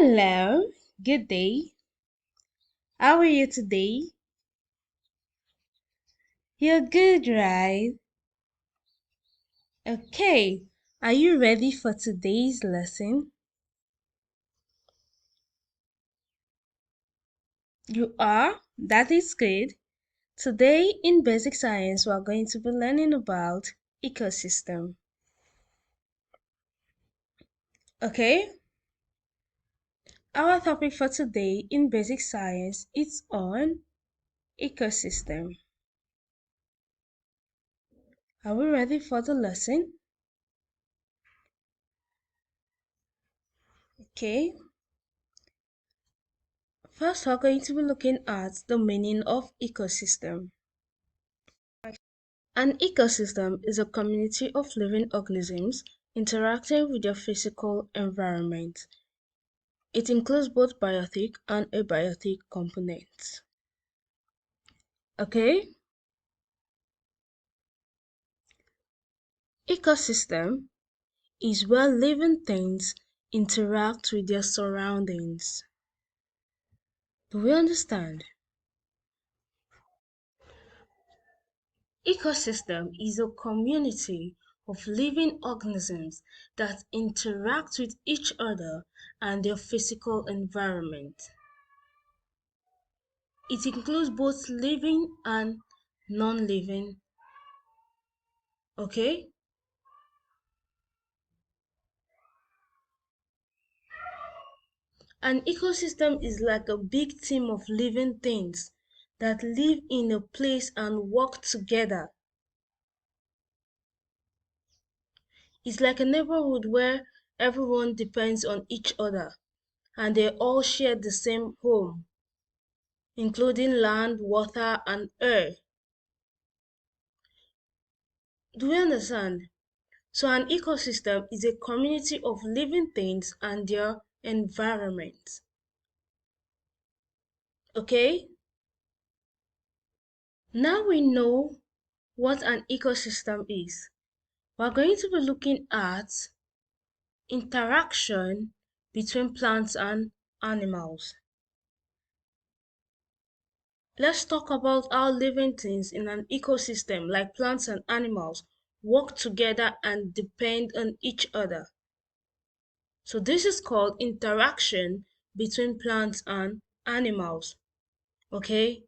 Hello, good day. How are you today? You're good, right? Okay, are you ready for today's lesson? You are? That is good. Today in basic science, we are going to be learning about ecosystem. Okay? Our topic for today in basic science is on ecosystem. Are we ready for the lesson? Okay. First, we're going to be looking at the meaning of ecosystem. An ecosystem is a community of living organisms interacting with their physical environment. It includes both biotic and abiotic components. Okay? Ecosystem is where living things interact with their surroundings. Do we understand? Ecosystem is a community of living organisms that interact with each other and their physical environment. It includes both living and non-living. Okay? An ecosystem is like a big team of living things that live in a place and work together. It's like a neighborhood where everyone depends on each other and they all share the same home, including land, water, and air. Do you understand? So, an ecosystem is a community of living things and their environment. Okay? Now we know what an ecosystem is. We're going to be looking at interaction between plants and animals. Let's talk about how living things in an ecosystem like plants and animals work together and depend on each other. So this is called interaction between plants and animals. Okay?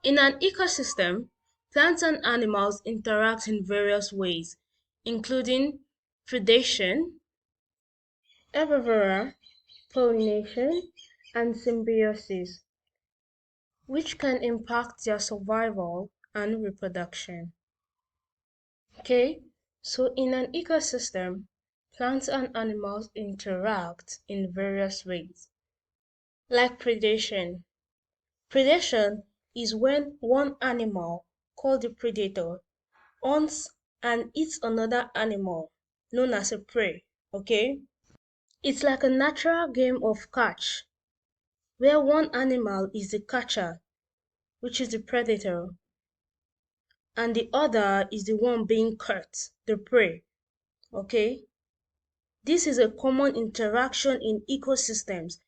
In an ecosystem, plants and animals interact in various ways, including predation, herbivore, pollination, and symbiosis, which can impact their survival and reproduction. Okay, so in an ecosystem, plants and animals interact in various ways, like predation. Predation is when one animal, called the predator, hunts and eats another animal, known as a prey. Okay, it's like a natural game of catch, where one animal is the catcher, which is the predator, and the other is the one being caught, the prey. Okay, this is a common interaction in ecosystems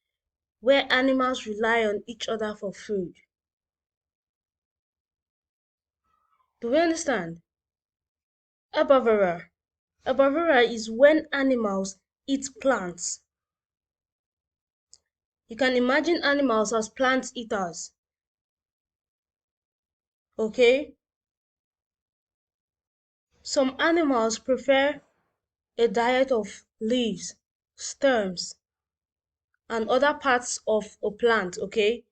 where animals rely on each other for food. Do we understand? Herbivore. Herbivore is when animals eat plants. You can imagine animals as plant eaters. Okay? Some animals prefer a diet of leaves, stems, and other parts of a plant. Okay?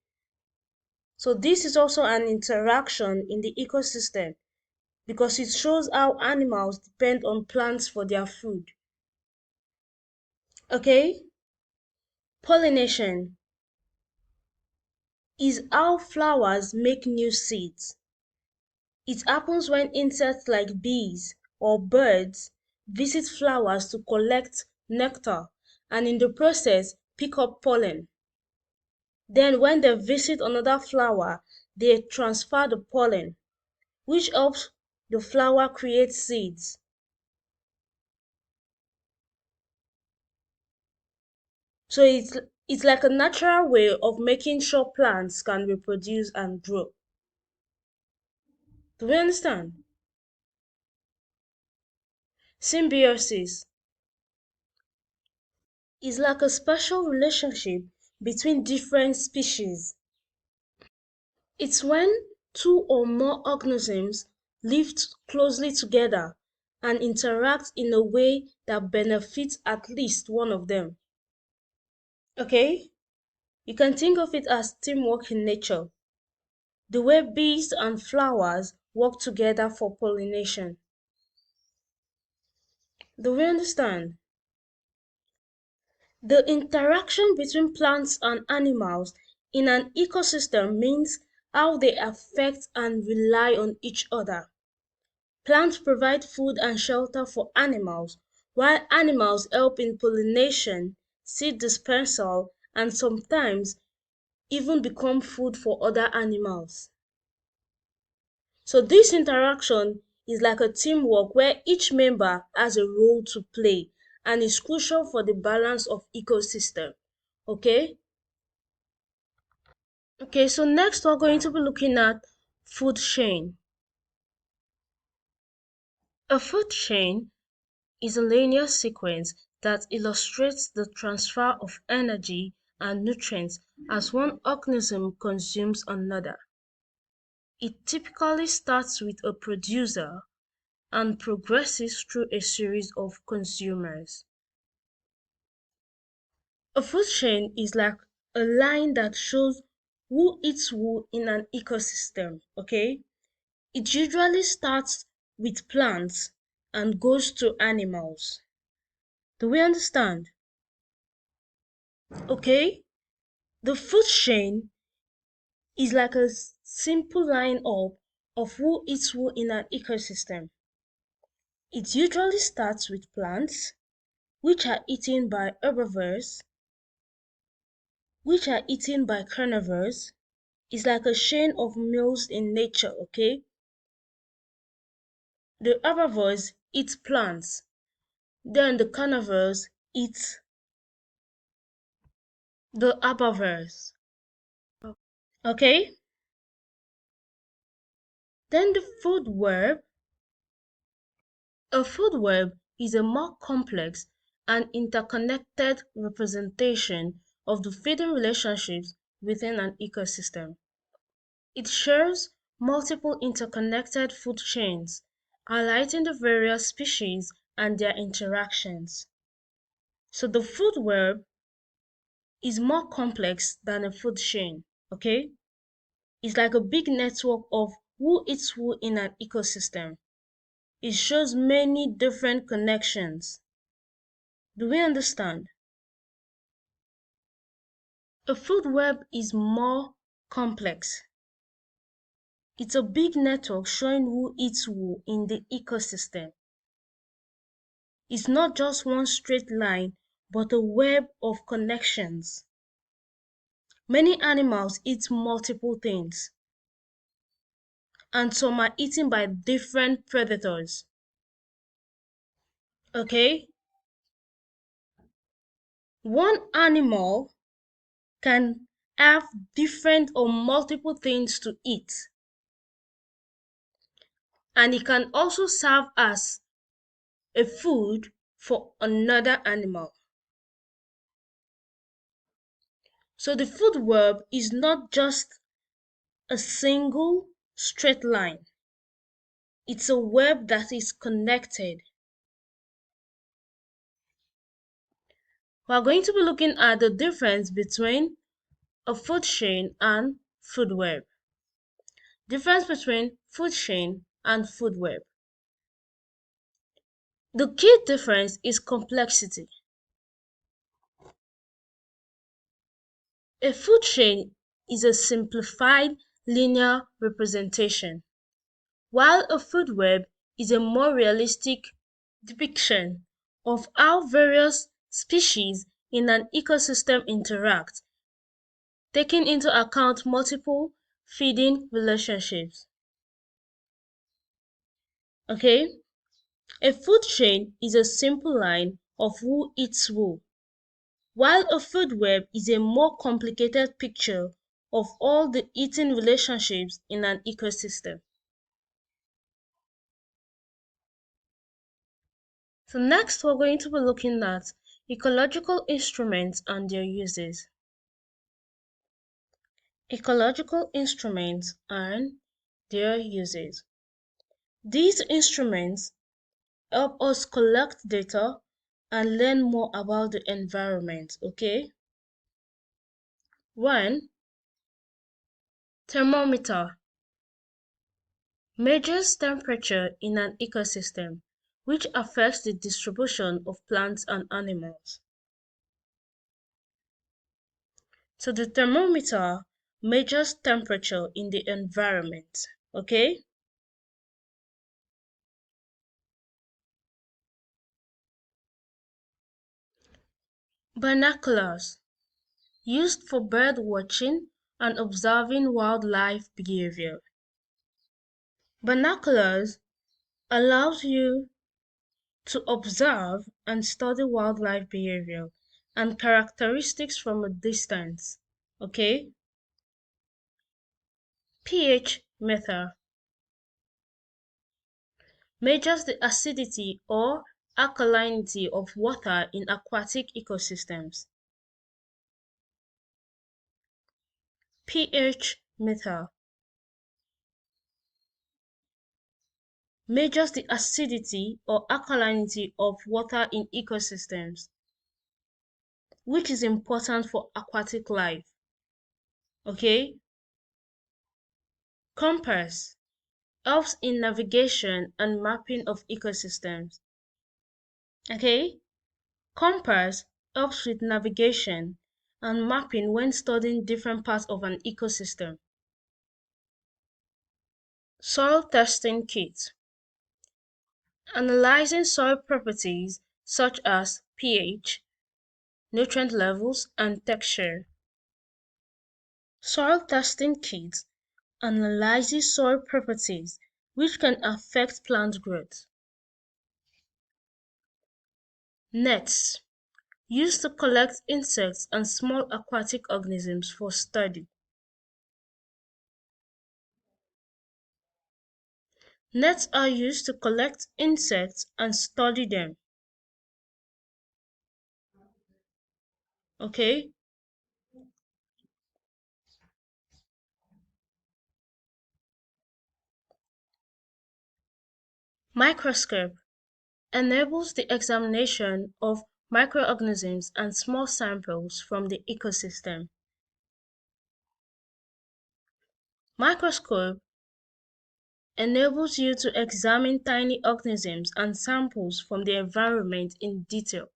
So this is also an interaction in the ecosystem because it shows how animals depend on plants for their food. Okay? Pollination is how flowers make new seeds. It happens when insects like bees or birds visit flowers to collect nectar and in the process pick up pollen. Then when they visit another flower, they transfer the pollen, which helps the flower create seeds. So it's like a natural way of making sure plants can reproduce and grow. Do we understand? Symbiosis is like a special relationship between different species. It's when two or more organisms live closely together and interact in a way that benefits at least one of them. Okay? You can think of it as teamwork in nature, the way bees and flowers work together for pollination. Do we understand? The interaction between plants and animals in an ecosystem means how they affect and rely on each other. Plants provide food and shelter for animals, while animals help in pollination, seed dispersal, and sometimes even become food for other animals. So this interaction is like a teamwork where each member has a role to play and is crucial for the balance of ecosystem. Okay? Okay, so next we're going to be looking at food chain. A food chain is a linear sequence that illustrates the transfer of energy and nutrients as one organism consumes another. It typically starts with a producer and progresses through a series of consumers. A food chain is like a line that shows who eats who in an ecosystem, okay? It usually starts with plants and goes to animals. Do we understand? Okay? The food chain is like a simple line up of who eats who in an ecosystem. It usually starts with plants, which are eaten by herbivores, which are eaten by carnivores. It's like a chain of meals in nature, okay? The herbivores eat plants, then the carnivores eat the herbivores, okay? Then the food web. A food web is a more complex and interconnected representation of the feeding relationships within an ecosystem. It shows multiple interconnected food chains, highlighting the various species and their interactions. So the food web is more complex than a food chain, okay? It's like a big network of who eats who in an ecosystem. It shows many different connections. Do we understand? A food web is more complex. It's a big network showing who eats who in the ecosystem. It's not just one straight line, but a web of connections. Many animals eat multiple things, and some are eaten by different predators. Okay? One animal can have different or multiple things to eat, and it can also serve as a food for another animal. So the food web is not just a single straight line. It's a web that is connected. We're going to be looking at the difference between a food chain and food web. Difference between food chain and food web. The key difference is complexity. A food chain is a simplified linear representation, while a food web is a more realistic depiction of how various species in an ecosystem interact, taking into account multiple feeding relationships. Okay? A food chain is a simple line of who eats who, while a food web is a more complicated picture of all the eating relationships in an ecosystem. So next we're going to be looking at ecological instruments and their uses. Ecological instruments and their uses. These instruments help us collect data and learn more about the environment, okay? 1. Thermometer measures temperature in an ecosystem, which affects the distribution of plants and animals. So the thermometer measures temperature in the environment, okay? Binoculars used for bird watching and observing wildlife behavior. Binoculars allows you to observe and study wildlife behavior and characteristics from a distance, okay? pH meter measures the acidity or alkalinity of water in aquatic ecosystems. pH meter measures the acidity or alkalinity of water in ecosystems, which is important for aquatic life, okay? Compass helps in navigation and mapping of ecosystems, okay? Compass helps with navigation and mapping when studying different parts of an ecosystem. Soil testing kit. Analyzing soil properties such as pH, nutrient levels, and texture. Soil testing kit analyzes soil properties which can affect plant growth. Nets used to collect insects and small aquatic organisms for study. Nets are used to collect insects and study them. Okay? Microscope enables the examination of microorganisms and small samples from the ecosystem. Microscope enables you to examine tiny organisms and samples from the environment in detail.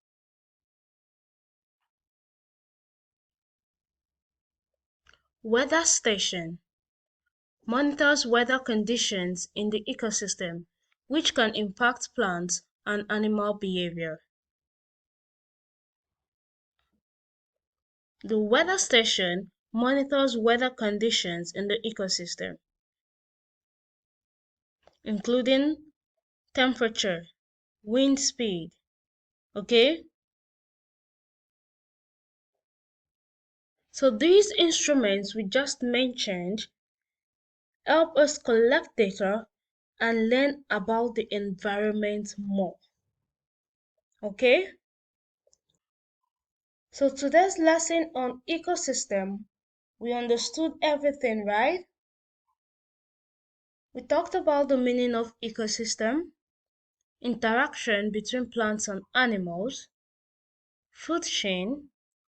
Weather station monitors weather conditions in the ecosystem, which can impact plant and animal behavior. The weather station monitors weather conditions in the ecosystem, including temperature, wind speed, okay? So these instruments we just mentioned help us collect data and learn about the environment more, okay? So today's lesson on ecosystem, we understood everything, right? We talked about the meaning of ecosystem, interaction between plants and animals, food chain,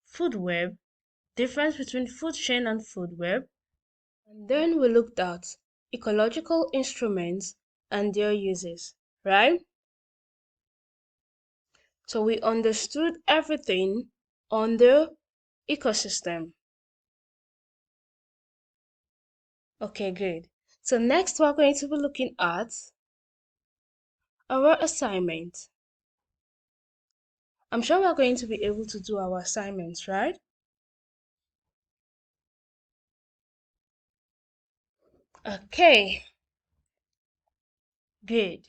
food web, difference between food chain and food web, and then we looked at ecological instruments and their uses, right? So we understood everything on the ecosystem. Okay, good. So next we're going to be looking at our assignment. I'm sure we're going to be able to do our assignments, right? Okay, good.